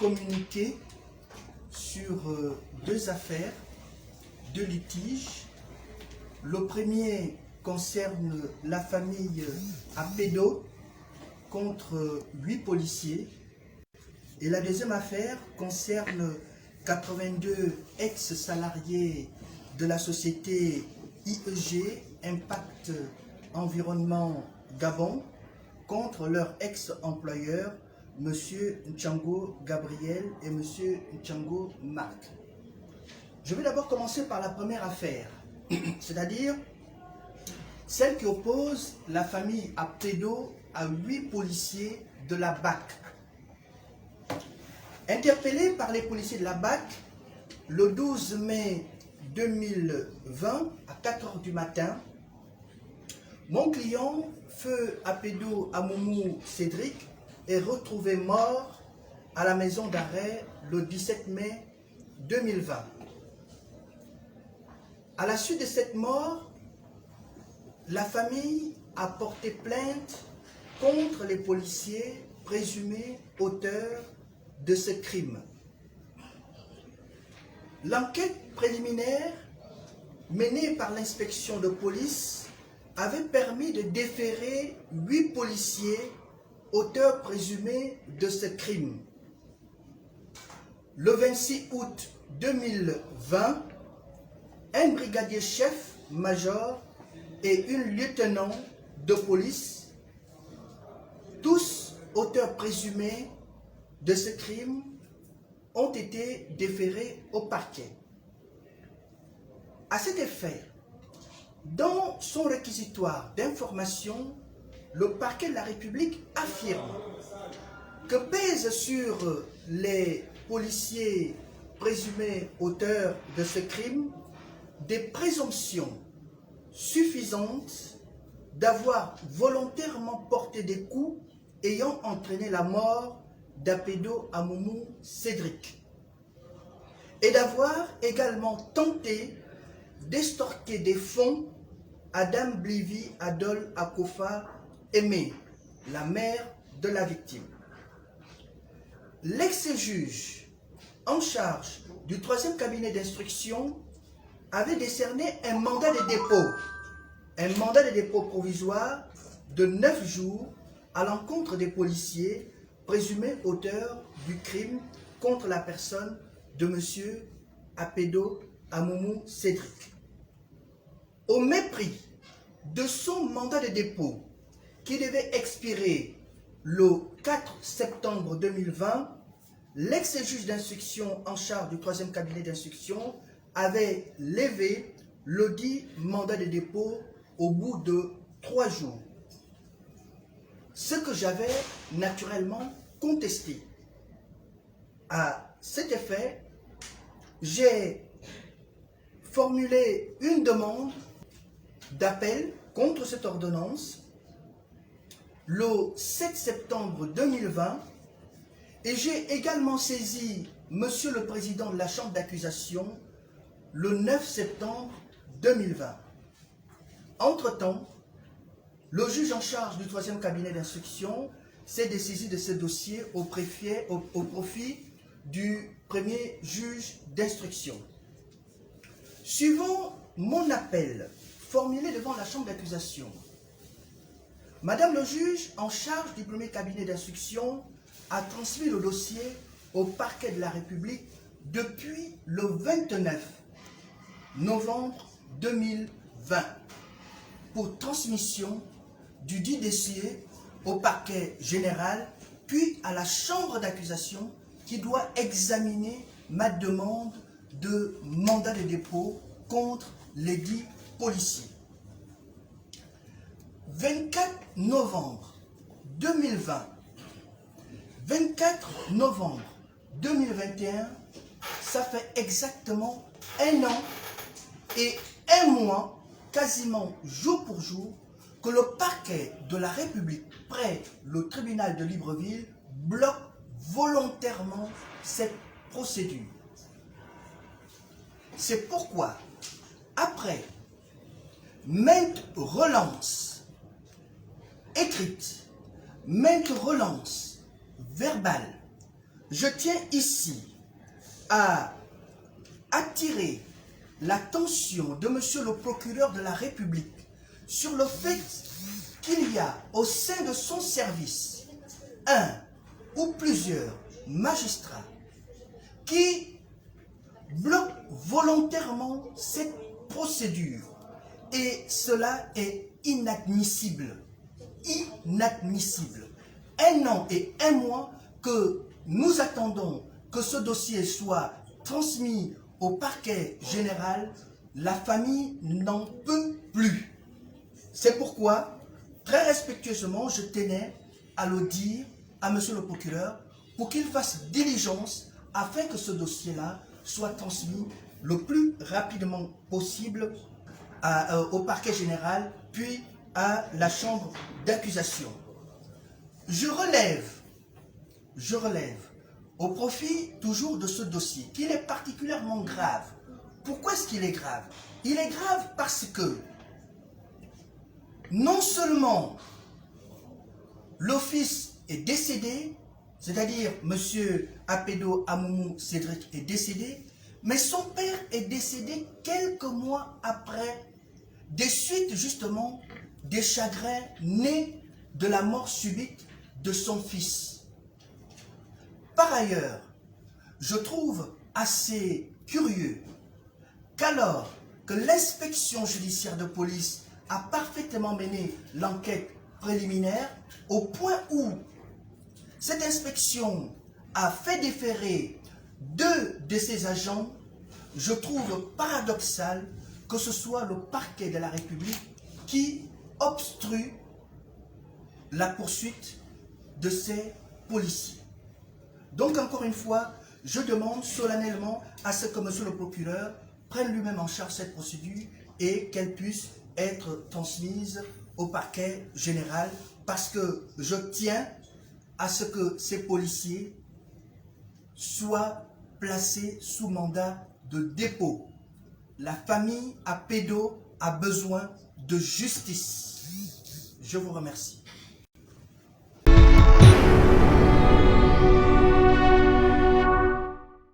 communiquer sur deux affaires, deux litiges. Le premier concerne la famille Apédo contre 8 policiers. Et la deuxième affaire concerne 82 ex-salariés de la société IEG, Impact Environnement Gabon, contre leur ex-employeur, M. Ntchango Gabriel et M. Ntchango Marc. Je vais d'abord commencer par la première affaire, c'est-à-dire celle qui oppose la famille Apédo à 8 policiers de la BAC. Interpellé par les policiers de la BAC le 12 mai 2020 à 4 h du matin, mon client, feu Apédo Amoumou Cédric, est retrouvé mort à la maison d'arrêt le 17 mai 2020. À la suite de cette mort, la famille a porté plainte contre les policiers présumés auteurs de ce crime. L'enquête préliminaire menée par l'inspection de police avait permis de déférer 8 policiers auteurs présumés de ce crime. Le 26 août 2020, un brigadier chef major et une lieutenant de police, tous auteurs présumés de ce crime, ont été déférés au parquet. À cet effet, dans son réquisitoire d'information, le parquet de la République affirme que pèse sur les policiers présumés auteurs de ce crime des présomptions suffisantes d'avoir volontairement porté des coups ayant entraîné la mort d'Apédo Amoumou Cédric et d'avoir également tenté d'extorquer des fonds à Dame Blivi Adol Akofa Aimé, la mère de la victime. L'ex-juge en charge du 3e cabinet d'instruction avait décerné un mandat de dépôt provisoire de 9 jours à l'encontre des policiers présumés auteurs du crime contre la personne de M. Apédo Amoumou Cédric. Au mépris de son mandat de dépôt qui devait expirer le 4 septembre 2020, l'ex-juge d'instruction en charge du 3e cabinet d'instruction avait levé le dit mandat de dépôt au bout de 3 jours. Ce que j'avais naturellement contesté. À cet effet, j'ai formulé une demande d'appel contre cette ordonnance le 7 septembre 2020 et j'ai également saisi Monsieur le Président de la Chambre d'accusation le 9 septembre 2020. Entre-temps, le juge en charge du 3e cabinet d'instruction s'est dessaisi de ce dossier au profit du premier juge d'instruction. Suivant mon appel formulé devant la Chambre d'accusation, Madame le juge en charge du premier cabinet d'instruction a transmis le dossier au parquet de la République depuis le 29 novembre 2020 pour transmission du dit dossier au parquet général puis à la chambre d'accusation qui doit examiner ma demande de mandat de dépôt contre les dits policiers. 24 novembre 2020, 24 novembre 2021, ça fait exactement 1 an et 1 mois, quasiment jour pour jour, que le parquet de la République, près le tribunal de Libreville, bloque volontairement cette procédure. C'est pourquoi, après maintes relances écrites, maintes relances verbales, je tiens ici à attirer l'attention de monsieur le procureur de la République sur le fait qu'il y a au sein de son service un ou plusieurs magistrats qui bloquent volontairement cette procédure. Et cela est inadmissible. Inadmissible. 1 an et 1 mois que nous attendons que ce dossier soit transmis au parquet général, la famille n'en peut plus. C'est pourquoi, très respectueusement, je tenais à le dire à monsieur le procureur pour qu'il fasse diligence afin que ce dossier-là soit transmis le plus rapidement possible au parquet général, puis à la chambre d'accusation. Je relève, au profit toujours de ce dossier, qu'il est particulièrement grave. Pourquoi est-ce qu'il est grave? Il est grave parce que non seulement l'office est décédé, c'est-à-dire M. Apédo Amoumou Cédric est décédé, mais son père est décédé quelques mois après, des suites justement des chagrins nés de la mort subite de son fils. Par ailleurs, je trouve assez curieux qu'alors que l'inspection judiciaire de police a parfaitement mené l'enquête préliminaire, au point où cette inspection a fait déférer 2 de ses agents, je trouve paradoxal que ce soit le parquet de la République qui obstrue la poursuite de ces policiers. Donc encore une fois, je demande solennellement à ce que monsieur le procureur prenne lui-même en charge cette procédure et qu'elle puisse être transmise au parquet général, parce que je tiens à ce que ces policiers soient placés sous mandat de dépôt. La famille Apédo a besoin de justice. Je vous remercie.